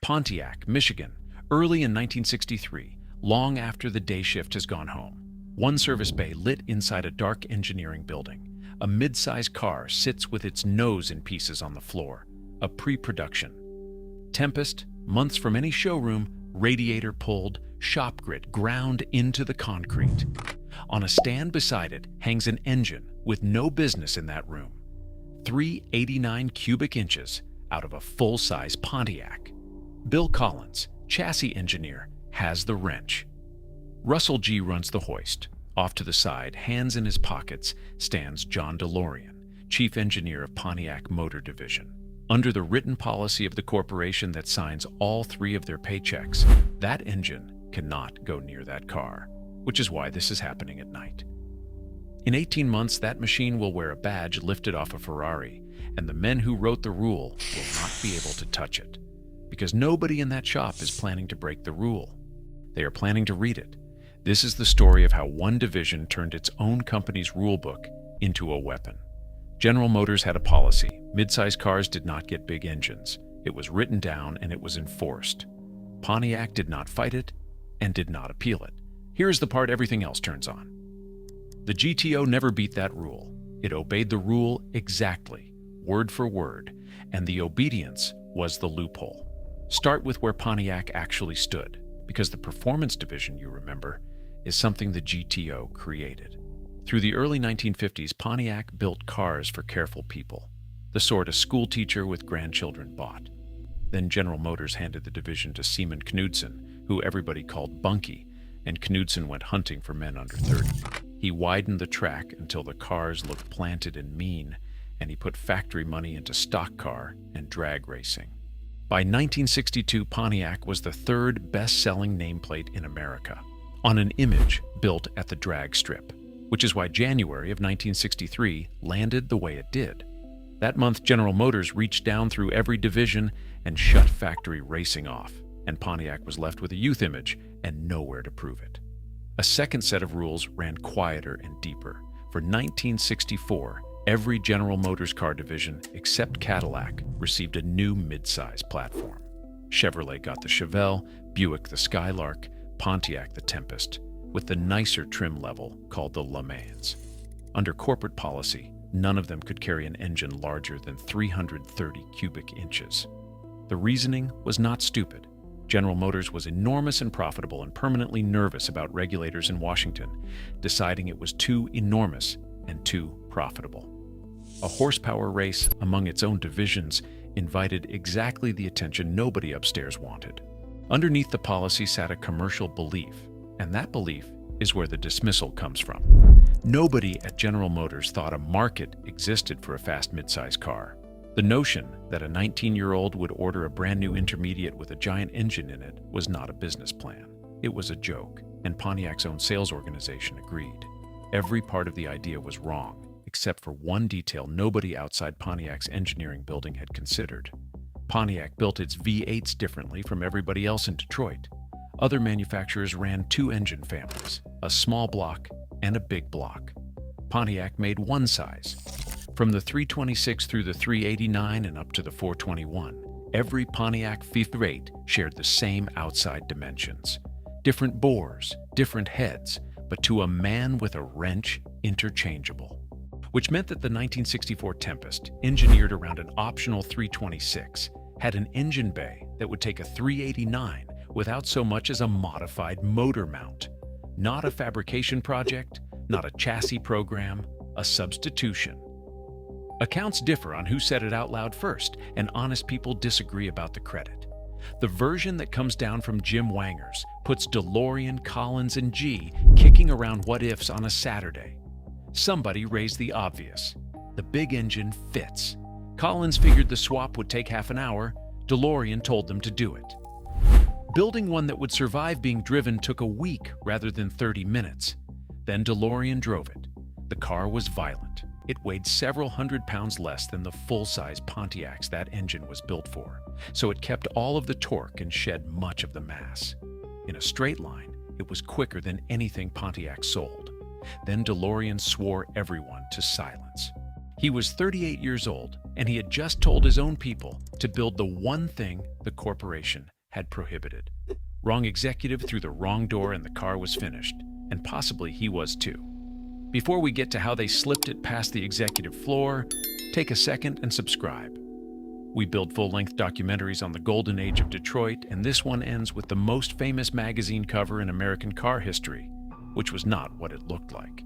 Pontiac, Michigan, early in 1963, long after the day shift has gone home. One service bay lit inside a dark engineering building. A mid-size car sits with its nose in pieces on the floor. A pre-production. Tempest, months from any showroom, radiator pulled, shop grit ground into the concrete. On a stand beside it hangs an engine with no business in that room. 389 cubic inches out of a full-size Pontiac. Bill Collins, chassis engineer, has the wrench. Russell G. runs the hoist. Off to the side, hands in his pockets, stands John DeLorean, chief engineer of Pontiac Motor Division. Under the written policy of the corporation that signs all three of their paychecks, that engine cannot go near that car, which is why this is happening at night. In 18 months, that machine will wear a badge lifted off a Ferrari, and the men who wrote the rule will not be able to touch it, because nobody in that shop is planning to break the rule. They are planning to read it. This is the story of how one division turned its own company's rulebook into a weapon. General Motors had a policy. Mid-size cars did not get big engines. It was written down and it was enforced. Pontiac did not fight it and did not appeal it. Here's the part everything else turns on. The GTO never beat that rule. It obeyed the rule exactly, word for word, and the obedience was the loophole. Start with where Pontiac actually stood, because the performance division, you remember, is something the GTO created. Through the early 1950s, Pontiac built cars for careful people, the sort a school teacher with grandchildren bought. Then General Motors handed the division to Seaman Knudsen, who everybody called Bunky, and Knudsen went hunting for men under 30. He widened the track until the cars looked planted and mean, and he put factory money into stock car and drag racing. By 1962, Pontiac was the third best-selling nameplate in America, on an image built at the drag strip, which is why January of 1963 landed the way it did. That month, General Motors reached down through every division and shut factory racing off, and Pontiac was left with a youth image and nowhere to prove it. A second set of rules ran quieter and deeper. For 1964, every General Motors car division, except Cadillac, received a new mid-size platform. Chevrolet got the Chevelle, Buick the Skylark, Pontiac the Tempest, with the nicer trim level called the LeMans. Under corporate policy, none of them could carry an engine larger than 330 cubic inches. The reasoning was not stupid. General Motors was enormous and profitable and permanently nervous about regulators in Washington, deciding it was too enormous and too profitable. A horsepower race among its own divisions invited exactly the attention nobody upstairs wanted. Underneath the policy sat a commercial belief, and that belief is where the dismissal comes from. Nobody at General Motors thought a market existed for a fast midsize car. The notion that a 19-year-old would order a brand new intermediate with a giant engine in it was not a business plan. It was a joke, and Pontiac's own sales organization agreed. Every part of the idea was wrong, except for one detail nobody outside Pontiac's engineering building had considered. Pontiac built its V8s differently from everybody else in Detroit. Other manufacturers ran two engine families, a small block and a big block. Pontiac made one size. From the 326 through the 389 and up to the 421, every Pontiac V8 shared the same outside dimensions. Different bores, different heads, but to a man with a wrench, interchangeable. Which meant that the 1964 Tempest, engineered around an optional 326, had an engine bay that would take a 389 without so much as a modified motor mount. Not a fabrication project, not a chassis program, a substitution. Accounts differ on who said it out loud first, and honest people disagree about the credit. The version that comes down from Jim Wangers puts DeLorean, Collins, and G kicking around what-ifs on a Saturday. Somebody raised the obvious. The big engine fits. Collins figured the swap would take half an hour. DeLorean told them to do it. Building one that would survive being driven took a week rather than 30 minutes. Then DeLorean drove it. The car was violent. It weighed several hundred pounds less than the full-size Pontiacs that engine was built for, so it kept all of the torque and shed much of the mass. In a straight line, it was quicker than anything Pontiac sold. Then DeLorean swore everyone to silence. He was 38 years old, and he had just told his own people to build the one thing the corporation had prohibited. Wrong executive through the wrong door and the car was finished, and possibly he was too. Before we get to how they slipped it past the executive floor, take a second and subscribe. We build full-length documentaries on the golden age of Detroit, and this one ends with the most famous magazine cover in American car history, which was not what it looked like.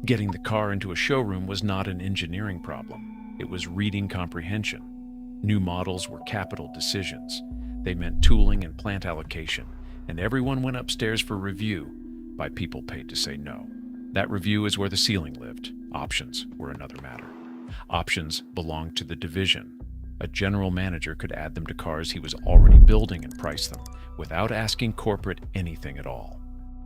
Getting the car into a showroom was not an engineering problem. It was reading comprehension. New models were capital decisions. They meant tooling and plant allocation, and everyone went upstairs for review by people paid to say no. That review is where the ceiling lived. Options were another matter. Options belonged to the division. A general manager could add them to cars he was already building and price them without asking corporate anything at all.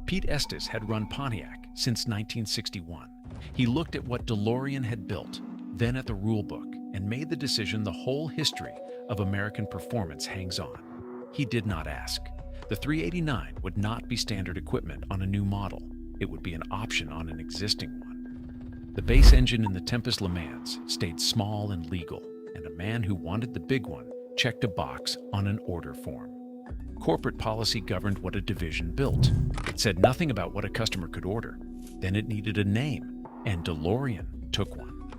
Pete Estes had run Pontiac since 1961. He looked at what DeLorean had built, then at the rulebook, and made the decision the whole history of American performance hangs on. He did not ask. The 389 would not be standard equipment on a new model. It would be an option on an existing one. The base engine in the Tempest LeMans stayed small and legal, and a man who wanted the big one checked a box on an order form. Corporate policy governed what a division built. It said nothing about what a customer could order. Then it needed a name, and DeLorean took one.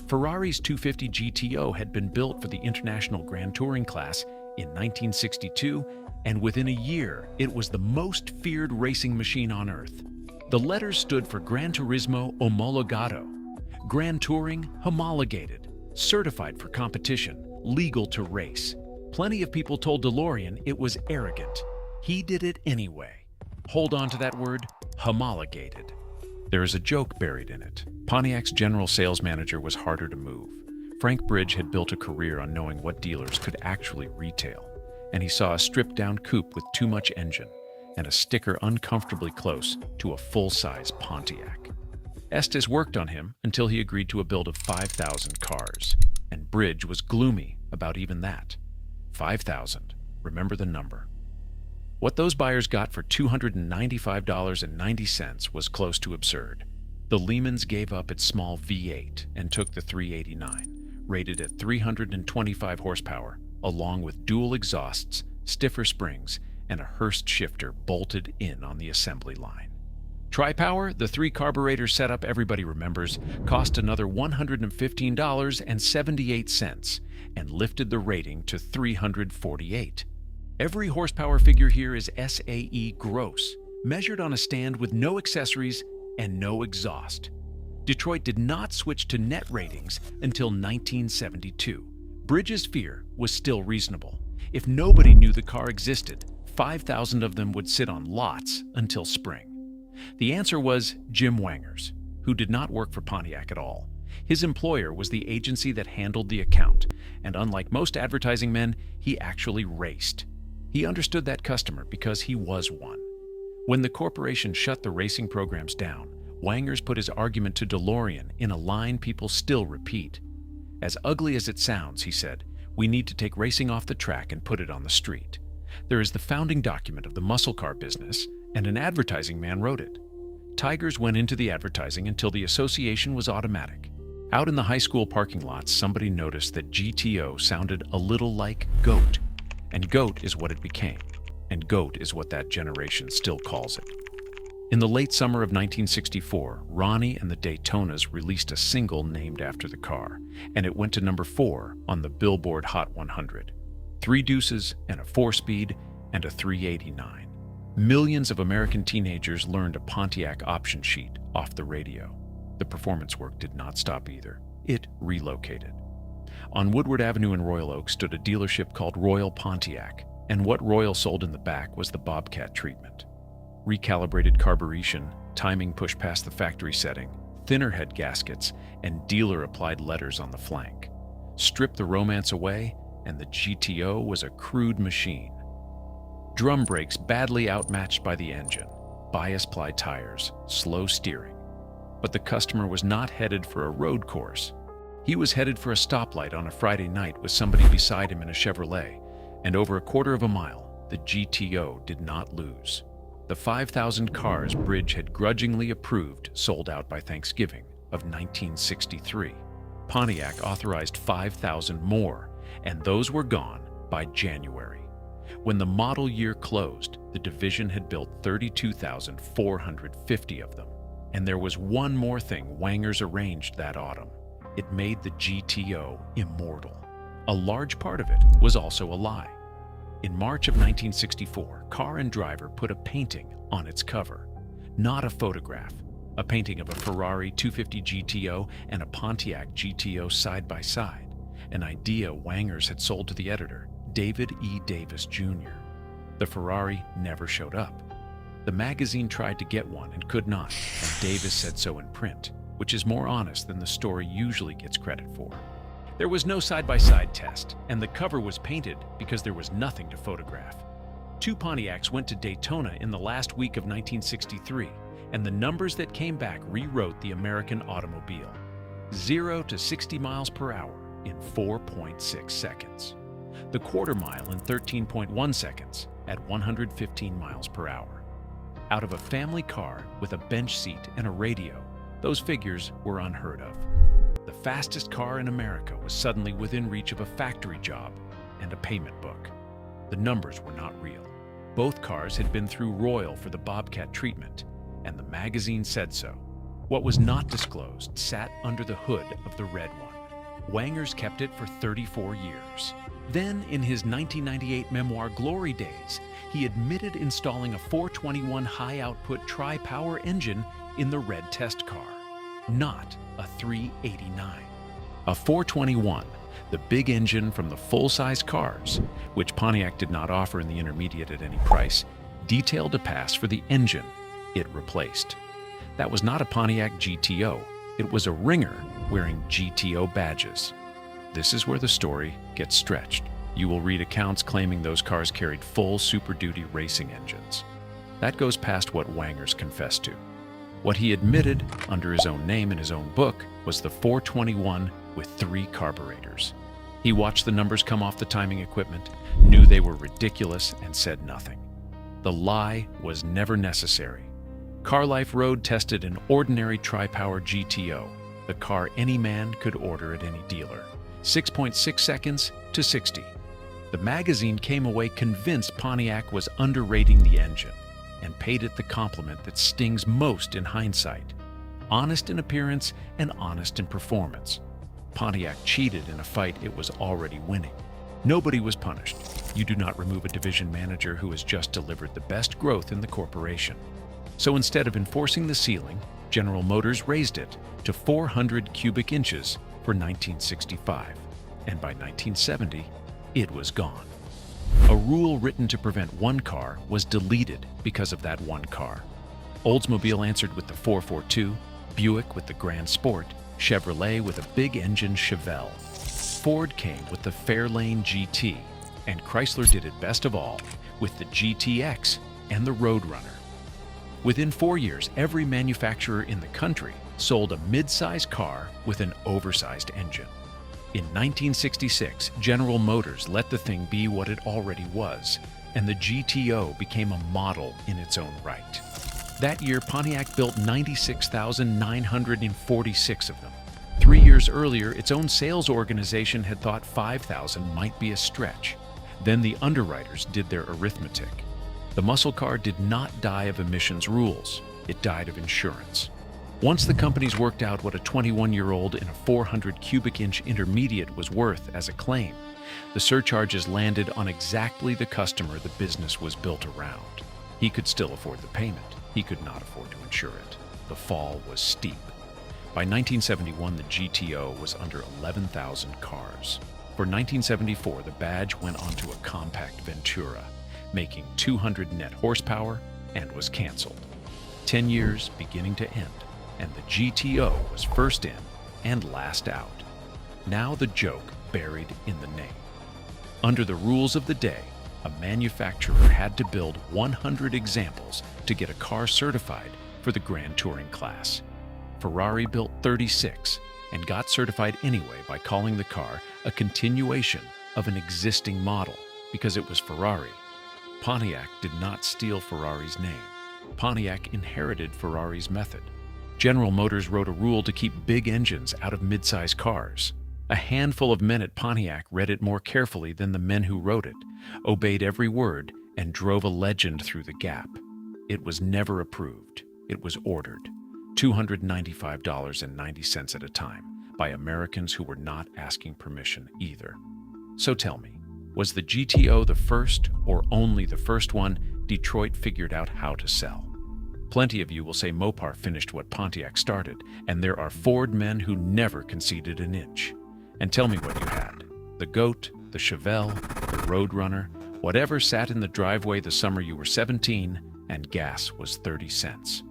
Ferrari's 250 GTO had been built for the International Grand Touring class in 1962, and within a year, it was the most feared racing machine on Earth. The letters stood for Gran Turismo Homologado, Grand Touring Homologated, certified for competition, legal to race. Plenty of people told DeLorean it was arrogant. He did it anyway. Hold on to that word, homologated. There is a joke buried in it. Pontiac's general sales manager was harder to move. Frank Bridge had built a career on knowing what dealers could actually retail, and he saw a stripped-down coupe with too much engine and a sticker uncomfortably close to a full-size Pontiac. Estes worked on him until he agreed to a build of 5,000 cars, and Bridge was gloomy about even that. 5,000. Remember the number. What those buyers got for $295.90 was close to absurd. The LeMans gave up its small V8 and took the 389, rated at 325 horsepower, along with dual exhausts, stiffer springs, and a Hurst shifter bolted in on the assembly line. Tri-Power, the 3-carburetor setup everybody remembers, cost another $115.78 and lifted the rating to 348. Every horsepower figure here is SAE gross, measured on a stand with no accessories and no exhaust. Detroit did not switch to net ratings until 1972. Bridge's fear was still reasonable. If nobody knew the car existed, 5,000 of them would sit on lots until spring. The answer was Jim Wangers, who did not work for Pontiac at all. His employer was the agency that handled the account, and unlike most advertising men, he actually raced. He understood that customer because he was one. When the corporation shut the racing programs down, Wangers put his argument to DeLorean in a line people still repeat. As ugly as it sounds, he said, we need to take racing off the track and put it on the street. There is the founding document of the muscle car business, and an advertising man wrote it. Tigers went into the advertising until the association was automatic. Out in the high school parking lots, somebody noticed that GTO sounded a little like GOAT, and GOAT is what it became, and GOAT is what that generation still calls it. In the late summer of 1964, Ronnie and the Daytonas released a single named after the car, and it went to number 4 on the Billboard Hot 100. 3 deuces and a 4-speed and a 389. Millions of American teenagers learned a Pontiac option sheet off the radio. The performance work did not stop either. It relocated. On Woodward Avenue in Royal Oak stood a dealership called Royal Pontiac, and what Royal sold in the back was the Bobcat treatment. Recalibrated carburation, timing pushed past the factory setting, thinner head gaskets, and dealer-applied letters on the flank. Strip the romance away, and the GTO was a crude machine. Drum brakes badly outmatched by the engine, bias-ply tires, slow steering. But the customer was not headed for a road course. He was headed for a stoplight on a Friday night with somebody beside him in a Chevrolet, and over a quarter of a mile, the GTO did not lose. The 5,000 cars Bridge had grudgingly approved sold out by Thanksgiving of 1963. Pontiac authorized 5,000 more, and those were gone by January. When the model year closed, the division had built 32,450 of them. And there was one more thing Wangers arranged that autumn. It made the GTO immortal. A large part of it was also a lie. In March of 1964, Car and Driver put a painting on its cover. Not a photograph. A painting of a Ferrari 250 GTO and a Pontiac GTO side by side. An idea Wangers had sold to the editor, David E. Davis Jr. The Ferrari never showed up. The magazine tried to get one and could not, and Davis said so in print, which is more honest than the story usually gets credit for. There was no side-by-side test, and the cover was painted because there was nothing to photograph. Two Pontiacs went to Daytona in the last week of 1963, and the numbers that came back rewrote the American automobile. 0 to 60 miles per hour in 4.6 seconds. The quarter mile in 13.1 seconds at 115 miles per hour. Out of a family car with a bench seat and a radio, those figures were unheard of. The fastest car in America was suddenly within reach of a factory job and a payment book. The numbers were not real. Both cars had been through Royal for the Bobcat treatment, and the magazine said so. What was not disclosed sat under the hood of the red one. Wangers kept it for 34 years. Then, in his 1998 memoir Glory Days, he admitted installing a 421 high-output tri-power engine in the red test car, not a 389. A 421, the big engine from the full-size cars, which Pontiac did not offer in the intermediate at any price, detailed a pass for the engine it replaced. That was not a Pontiac GTO. It was a ringer wearing GTO badges. This is where the story gets stretched. You will read accounts claiming those cars carried full Super Duty racing engines. That goes past what Wangers confessed to. What he admitted, under his own name in his own book, was the 421 with 3 carburetors. He watched the numbers come off the timing equipment, knew they were ridiculous, and said nothing. The lie was never necessary. Car Life Road tested an ordinary tri-power GTO, the car any man could order at any dealer. 6.6 seconds to 60. The magazine came away convinced Pontiac was underrating the engine and paid it the compliment that stings most in hindsight. Honest in appearance and honest in performance. Pontiac cheated in a fight it was already winning. Nobody was punished. You do not remove a division manager who has just delivered the best growth in the corporation. So instead of enforcing the ceiling, General Motors raised it to 400 cubic inches for 1965, and by 1970, it was gone. A rule written to prevent one car was deleted because of that one car. Oldsmobile answered with the 442, Buick with the Grand Sport, Chevrolet with a big-engine Chevelle. Ford came with the Fairlane GT, and Chrysler did it best of all with the GTX and the Roadrunner. Within 4 years, every manufacturer in the country sold a mid-size car with an oversized engine. In 1966, General Motors let the thing be what it already was, and the GTO became a model in its own right. That year, Pontiac built 96,946 of them. 3 years earlier, its own sales organization had thought 5,000 might be a stretch. Then the underwriters did their arithmetic. The muscle car did not die of emissions rules. It died of insurance. Once the companies worked out what a 21-year-old in a 400 cubic inch intermediate was worth as a claim, the surcharges landed on exactly the customer the business was built around. He could still afford the payment. He could not afford to insure it. The fall was steep. By 1971, the GTO was under 11,000 cars. For 1974, the badge went onto a compact Ventura, making 200 net horsepower, and was canceled. 10 years beginning to end, and the GTO was first in and last out. Now the joke buried in the name. Under the rules of the day, a manufacturer had to build 100 examples to get a car certified for the Grand Touring class. Ferrari built 36 and got certified anyway by calling the car a continuation of an existing model because it was Ferrari. Pontiac did not steal Ferrari's name. Pontiac inherited Ferrari's method. General Motors wrote a rule to keep big engines out of mid-size cars. A handful of men at Pontiac read it more carefully than the men who wrote it, obeyed every word, and drove a legend through the gap. It was never approved. It was ordered, $295.90 at a time, by Americans who were not asking permission either. So tell me, was the GTO the first or only the first one Detroit figured out how to sell? Plenty of you will say Mopar finished what Pontiac started, and there are Ford men who never conceded an inch. And tell me what you had. The Goat, the Chevelle, the Roadrunner, whatever sat in the driveway the summer you were 17 and gas was 30 cents.